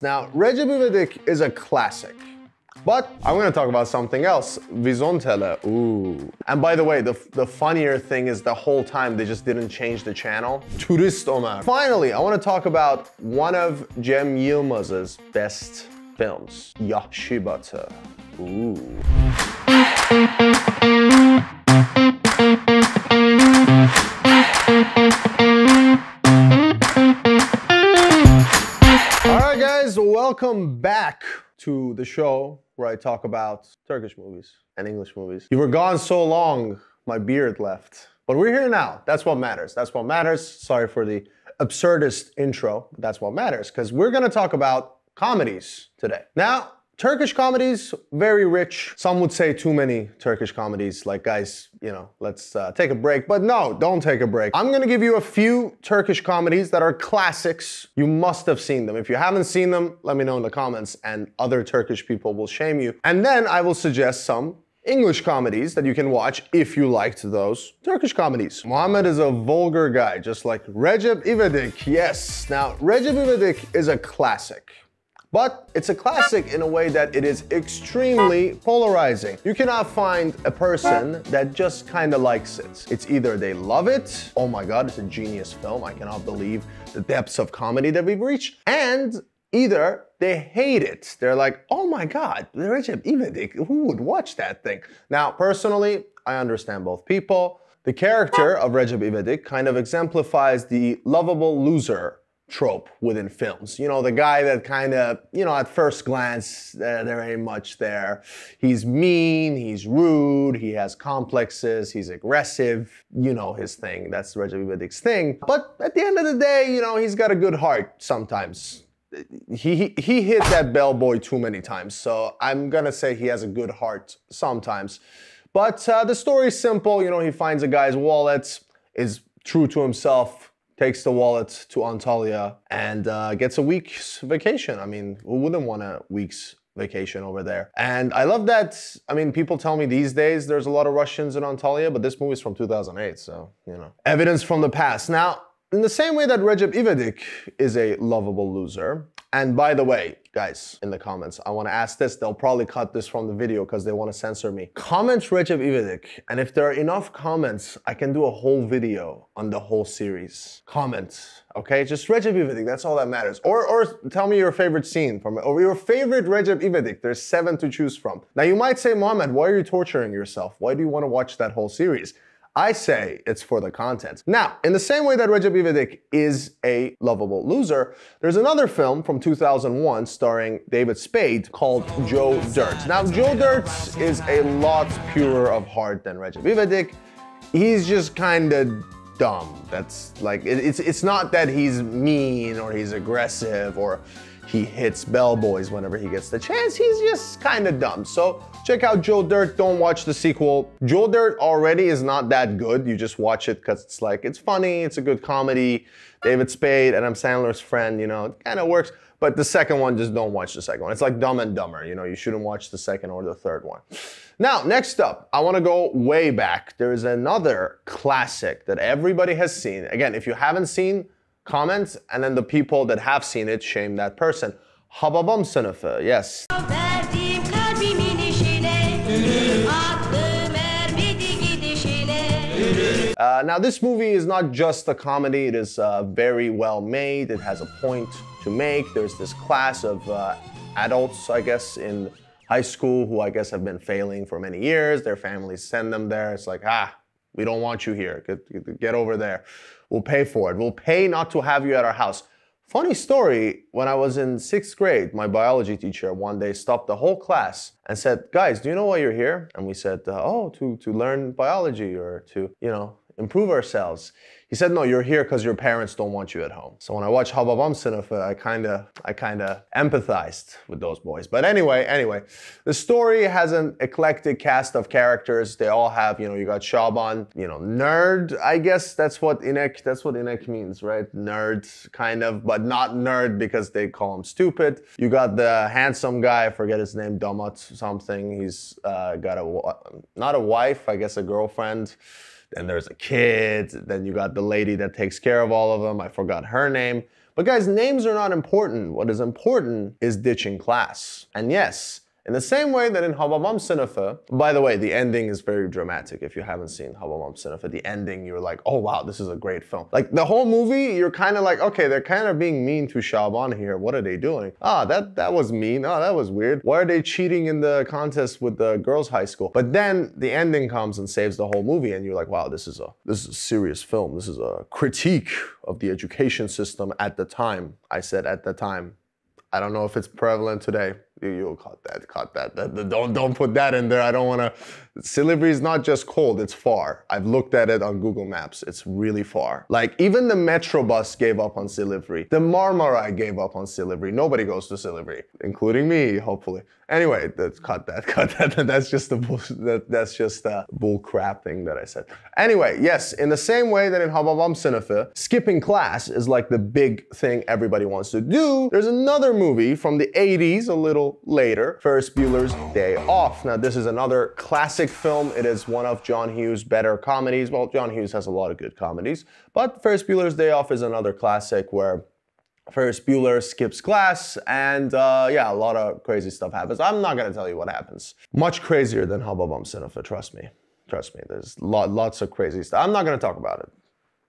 Now, Recep İvedik is a classic, but I'm gonna talk about something else, Vizontele, ooh. And by the way, the funnier thing is the whole time they just didn't change the channel. Turist, Ömer. Finally, I wanna talk about one of Cem Yılmaz's best films, Yahşi Batı, ooh. Alright guys, welcome back to the show where I talk about Turkish movies and English movies. You were gone so long, my beard left. But we're here now, that's what matters. That's what matters. Sorry for the absurdist intro, but that's what matters, because we're gonna talk about comedies today. Now, Turkish comedies, very rich. Some would say too many Turkish comedies, like guys, you know, let's take a break. But no, don't take a break. I'm gonna give you a few Turkish comedies that are classics. You must have seen them. If you haven't seen them, let me know in the comments and other Turkish people will shame you. And then I will suggest some English comedies that you can watch if you liked those Turkish comedies. Mohammad is a vulgar guy, just like Recep İvedik. Yes, now Recep İvedik is a classic. But it's a classic in a way that it is extremely polarizing. You cannot find a person that just kind of likes it. It's either they love it, oh my god, it's a genius film, I cannot believe the depths of comedy that we've reached, and either they hate it. They're like, oh my god, Recep İvedik, who would watch that thing? Now, personally, I understand both people. The character of Recep İvedik kind of exemplifies the lovable loser trope within films. You know, the guy that kind of, you know, at first glance, there ain't much there. He's mean, he's rude, he has complexes, he's aggressive. You know his thing, that's Recep İvedik's thing. But at the end of the day, you know, he's got a good heart sometimes. He hit that bellboy too many times, so I'm gonna say he has a good heart sometimes. But the story is simple, you know, he finds a guy's wallet, is true to himself, takes the wallet to Antalya and gets a week's vacation. I mean, who wouldn't want a week's vacation over there? And I love that, I mean, people tell me these days there's a lot of Russians in Antalya, but this movie's from 2008, so, you know. Evidence from the past. Now, in the same way that Recep İvedik is a lovable loser, and by the way, guys, in the comments, I want to ask this, they'll probably cut this from the video because they want to censor me. Comment Recep İvedik, and if there are enough comments, I can do a whole video on the whole series. Comment, okay? Just Recep İvedik, that's all that matters. Or tell me your favorite scene from it, or your favorite Recep İvedik. There's 7 to choose from. Now you might say, Mohammad, why are you torturing yourself? Why do you want to watch that whole series? I say it's for the content. Now, in the same way that Recep İvedik is a lovable loser, there's another film from 2001 starring David Spade called Joe Dirt. Now, Joe Dirt is a lot purer of heart than Recep İvedik. He's just kind of dumb. That's like, it's not that he's mean or he's aggressive or he hits bellboys whenever he gets the chance. He's just kind of dumb. So check out Joe Dirt, don't watch the sequel. Joe Dirt already is not that good. You just watch it because it's like, it's funny, it's a good comedy. David Spade, Adam Sandler's friend, you know, it kind of works. But the second one, just don't watch the second one. It's like Dumb and Dumber, you know, you shouldn't watch the second or the third one. Now, next up, I want to go way back. There is another classic that everybody has seen. Again, if you haven't seen, comment, and then the people that have seen it, shame that person. Hababam Sınıfı, yes. Now this movie is not just a comedy, it is very well made, it has a point to make. There's this class of adults, I guess, in high school who I guess have been failing for many years. Their families send them there. It's like, we don't want you here, get over there. We'll pay for it. We'll pay not to have you at our house. Funny story, when I was in 6th grade, my biology teacher one day stopped the whole class and said, guys, do you know why you're here? And we said, oh, to learn biology or to, you know, improve ourselves. He said, no, you're here because your parents don't want you at home. So when I watched Hababam Sınıfı, I kind of empathized with those boys. But anyway, the story has an eclectic cast of characters. They all have, you know, you got Shaban, you know, nerd, I guess that's what inek means, right? Nerd, kind of, but not nerd because they call him stupid. You got the handsome guy, I forget his name, Damat something. He's got not a wife, I guess a girlfriend. Then there's a kid, then you got the lady that takes care of all of them, I forgot her name. But guys, names are not important. What is important is ditching class. And yes, in the same way that in Hababam Sınıfı, by the way, the ending is very dramatic. If you haven't seen Hababam Sınıfı, the ending, you're like, oh wow, this is a great film. Like the whole movie, you're kind of like, okay, they're kind of being mean to Şaban here. What are they doing? Ah, that was mean. Oh, that was weird. Why are they cheating in the contest with the girls' high school? But then the ending comes and saves the whole movie, and you're like, wow, this is a serious film. This is a critique of the education system at the time. I said at the time. I don't know if it's prevalent today. You'll cut that. Don't put that in there. I don't want to. Silivri is not just cold, it's far. I've looked at it on Google Maps. It's really far. Like even the Metro bus gave up on Silivri. The Marmara gave up on Silivri. Nobody goes to Silivri, including me, hopefully. Anyway, cut that. That's just a bull crap thing that I said. Anyway, yes, in the same way that in Hababam Sınıfı, skipping class is like the big thing everybody wants to do. There's another movie from the 80s, a little later, Ferris Bueller's Day Off. Now, this is another classic film. It is one of John Hughes' better comedies. Well, John Hughes has a lot of good comedies, but Ferris Bueller's Day Off is another classic where Ferris Bueller skips class and yeah, a lot of crazy stuff happens. I'm not gonna tell you what happens. Much crazier than Hababam Sınıfı, trust me. Trust me, there's lots of crazy stuff. I'm not gonna talk about it.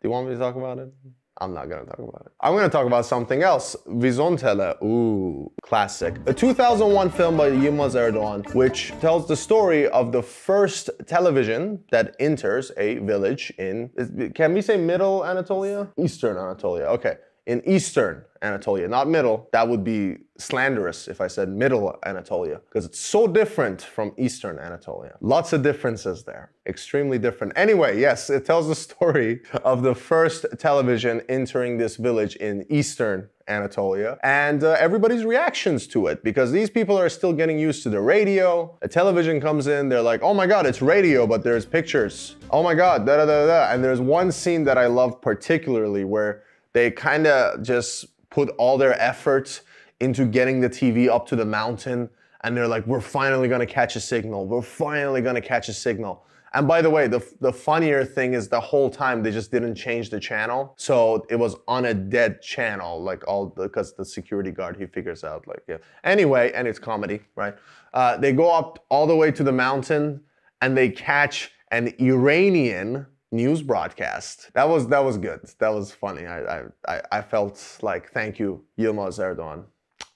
Do you want me to talk about it? I'm not gonna talk about it. I'm gonna talk about something else. Vizontele, ooh, classic. A 2001 film by Yılmaz Erdoğan, which tells the story of the first television that enters a village in, can we say Middle Anatolia? Eastern Anatolia, okay. In Eastern Anatolia, not middle. That would be slanderous if I said Middle Anatolia, because it's so different from Eastern Anatolia. Lots of differences there, extremely different. Anyway, yes, it tells the story of the first television entering this village in Eastern Anatolia and everybody's reactions to it, because these people are still getting used to the radio. A television comes in, they're like, oh my God, it's radio, but there's pictures. Oh my God, da da da da. And there's one scene that I love particularly where they kind of just put all their efforts into getting the TV up to the mountain, and they're like, we're finally gonna catch a signal. We're finally gonna catch a signal. And by the way, the funnier thing is the whole time they just didn't change the channel. So it was on a dead channel, like because the security guard, he figures out like, yeah. Anyway, and it's comedy, right? They go up all the way to the mountain and they catch an Iranian news broadcast. That was good. That was funny. I felt like, thank you, Yılmaz Erdoğan.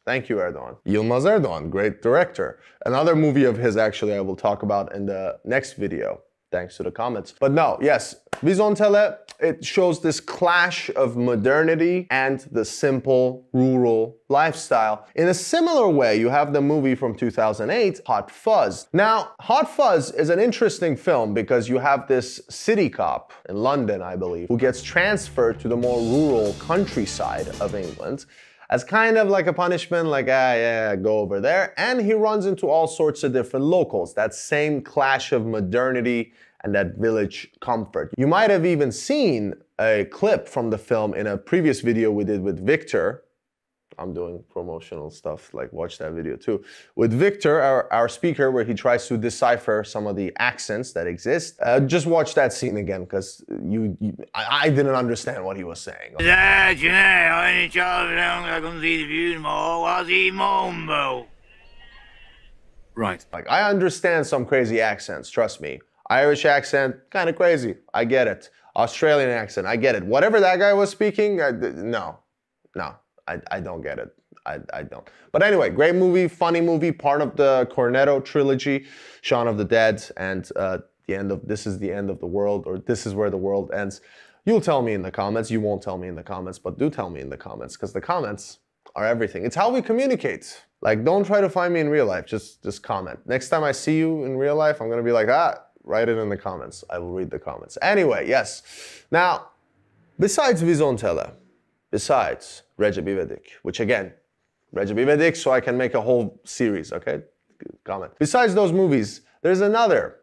Thank you, Erdoğan. Yılmaz Erdoğan, great director. Another movie of his, actually, I will talk about in the next video, thanks to the comments. But no, yes, Vizontele, it shows this clash of modernity and the simple rural lifestyle. In a similar way, you have the movie from 2008, Hot Fuzz. Now, Hot Fuzz is an interesting film because you have this city cop in London, I believe, who gets transferred to the more rural countryside of England as kind of like a punishment, like, yeah, go over there. And he runs into all sorts of different locals, that same clash of modernity and that village comfort. You might have even seen a clip from the film in a previous video we did with Victor. I'm doing promotional stuff, like watch that video too. With Victor, our speaker, where he tries to decipher some of the accents that exist. Just watch that scene again, because I didn't understand what he was saying. Right. Like, I understand some crazy accents, trust me. Irish accent, kind of crazy, I get it. Australian accent, I get it. Whatever that guy was speaking, no. I don't get it. I don't. But anyway, great movie, funny movie, part of the Cornetto trilogy, Shaun of the Dead, and this is the end of the world, or this is where the world ends. You'll tell me in the comments. You won't tell me in the comments, but do tell me in the comments, because the comments are everything. It's how we communicate. Like, don't try to find me in real life. Just comment. Next time I see you in real life, I'm gonna be like, write it in the comments. I will read the comments. Anyway, yes. Now, besides Vizontele, besides Recep İvedik, which again, Recep İvedik, so I can make a whole series, okay? Comment. Besides those movies, there's another.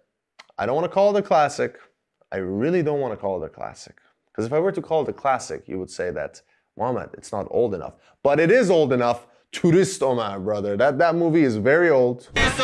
I don't want to call it a classic. I really don't want to call it a classic. Because if I were to call it a classic, you would say that, Mohammad, it's not old enough. But it is old enough. Turist, Ömer, brother. That movie is very old. It's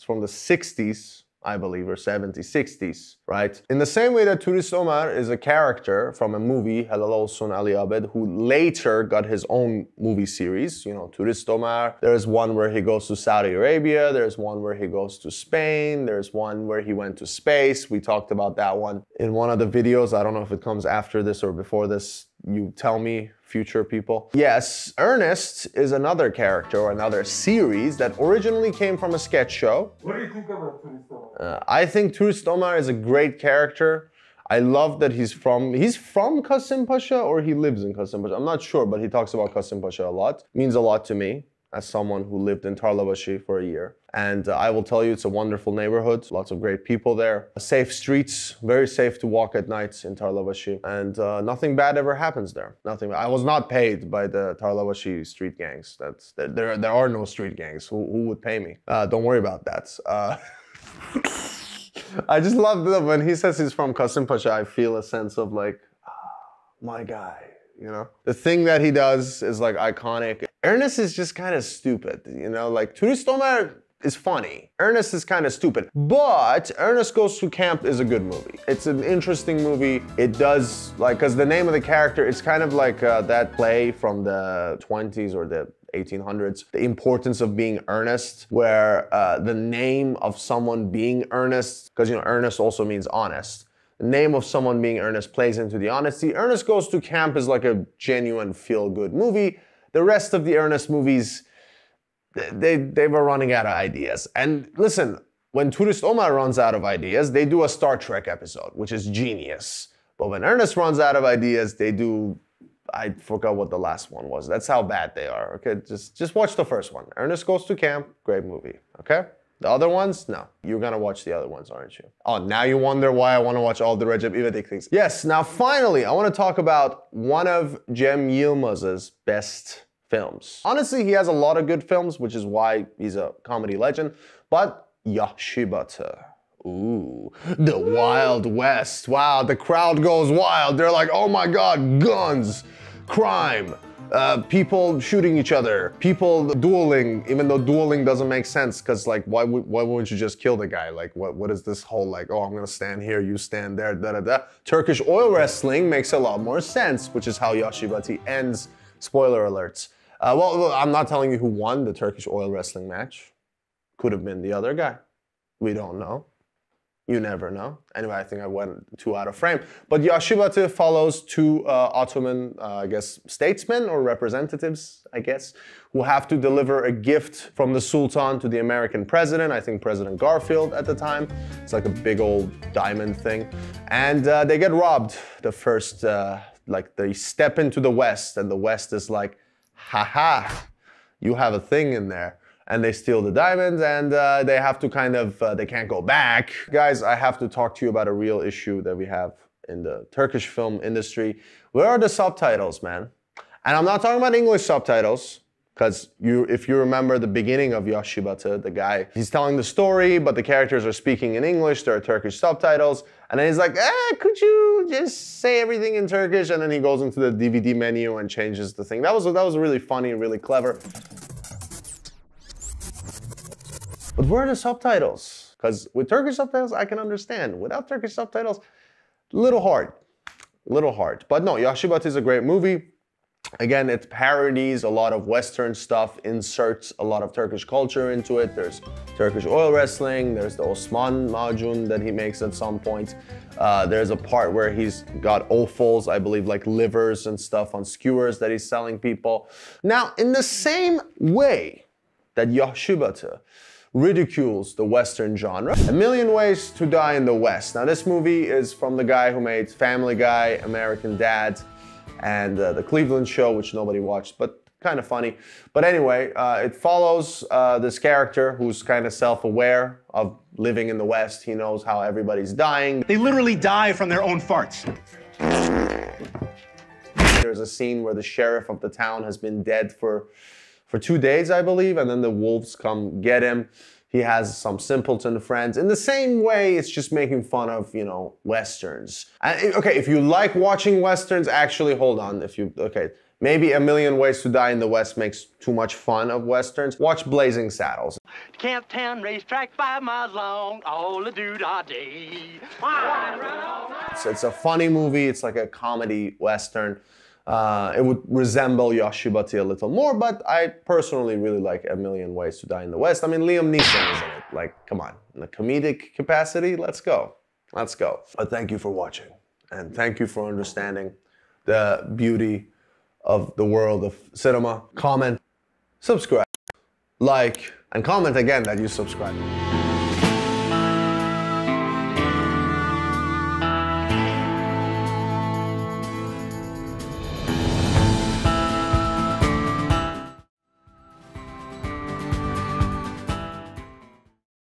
from the 60s. I believe, or 70s, 60s, right? In the same way that Turist Ömer is a character from a movie, Helal Olsun Ali Abed, who later got his own movie series, you know, Turist Ömer. There's one where he goes to Saudi Arabia, there's one where he goes to Spain, there's one where he went to space. We talked about that one in one of the videos. I don't know if it comes after this or before this. You tell me, future people. Yes, Ernest is another character or another series that originally came from a sketch show. What do you think about Turist Ömer? I think Turist Ömer is a great character. I love that he's from Kasımpaşa, or he lives in Kasımpaşa. I'm not sure, but he talks about Kasımpaşa a lot. Means a lot to me as someone who lived in Tarlabaşı for a year. And I will tell you, it's a wonderful neighborhood. Lots of great people there. Safe streets, very safe to walk at night in Tarlabaşı. And nothing bad ever happens there. Nothing. I was not paid by the Tarlabaşı street gangs. There are no street gangs. Who would pay me? Don't worry about that. I just love that when he says he's from Kasımpaşa, I feel a sense of like, my guy. You know, the thing that he does is like iconic. Ernest is just kind of stupid, you know, like Turist Ömer is funny. Ernest is kind of stupid, but Ernest Goes to Camp is a good movie. It's an interesting movie. It does, like, because the name of the character, it's kind of like that play from the 20s or the 1800s, The Importance of Being Earnest, where the name of someone being earnest, because, you know, earnest also means honest. The name of someone being earnest plays into the honesty. Ernest Goes to Camp is like a genuine feel-good movie. The rest of the Ernest movies, they were running out of ideas. And listen, when Turist Ömer runs out of ideas, they do a Star Trek episode, which is genius. But when Ernest runs out of ideas, they do, I forgot what the last one was. That's how bad they are, okay? Just watch the first one. Ernest Goes to Camp, great movie, okay? The other ones, no. You're gonna watch the other ones, aren't you? Oh, now you wonder why I wanna watch all the Recep İvedik things. Yes, now finally, I wanna talk about one of Cem Yılmaz's best films. Honestly, he has a lot of good films, which is why he's a comedy legend, but Yahşi Batı. Ooh, the Wild West. Wow, the crowd goes wild. They're like, oh my God, guns, crime. People shooting each other, people dueling, even though dueling doesn't make sense, because like, why wouldn't you just kill the guy? Like, what is this whole like, oh, I'm gonna stand here, you stand there, da da da. Turkish oil wrestling makes a lot more sense, which is how Yahşi Batı ends. Spoiler alerts. Well, I'm not telling you who won the Turkish oil wrestling match. Could have been the other guy. We don't know. You never know. Anyway, I think I went too out of frame. But Yahşi Batı follows two Ottoman, I guess, statesmen or representatives, I guess, who have to deliver a gift from the Sultan to the American president, I think President Garfield at the time. It's like a big old diamond thing. And they get robbed the first, like they step into the West and the West is like, haha, you have a thing in there. And they steal the diamonds and they have to kind of, they can't go back. Guys, I have to talk to you about a real issue that we have in the Turkish film industry. Where are the subtitles, man? And I'm not talking about English subtitles, because if you remember the beginning of Yahşi Batı, the guy, he's telling the story, but the characters are speaking in English, there are Turkish subtitles, and then he's like, could you just say everything in Turkish? And then he goes into the DVD menu and changes the thing. That was really funny, really clever. But where are the subtitles? Because with Turkish subtitles, I can understand. Without Turkish subtitles, a little hard. But no, Yahşi Batı is a great movie. Again, it parodies a lot of Western stuff, inserts a lot of Turkish culture into it. There's Turkish oil wrestling, there's the Osman macun that he makes at some point. There's a part where he's got offals, I believe, like livers and stuff on skewers that he's selling people. Now, in the same way that Yahşi Batı ridicules the Western genre, A Million Ways to Die in the West. Now, this movie is from the guy who made Family Guy, American Dad, and The Cleveland Show, which nobody watched, but kind of funny. But anyway, it follows this character who's kind of self-aware of living in the West. He knows how everybody's dying. They literally die from their own farts. There's a scene where the sheriff of the town has been dead for 2 days, I believe, and then the wolves come get him. He has some simpleton friends. In the same way, it's just making fun of, you know, Westerns. And, okay, if you like watching Westerns, actually, hold on. If Maybe A Million Ways to Die in the West makes too much fun of Westerns. Watch Blazing Saddles. Camptown racetrack 5 miles long, all the doo-dah-day. It's a funny movie, it's like a comedy Western. It would resemble Yahşi a little more, but I personally really like A Million Ways to Die in the West. I mean, Liam Neeson is in it. Like, come on. In the comedic capacity, let's go. Let's go. But thank you for watching. And thank you for understanding the beauty of the world of cinema. Comment, subscribe, like, and comment again that you subscribe.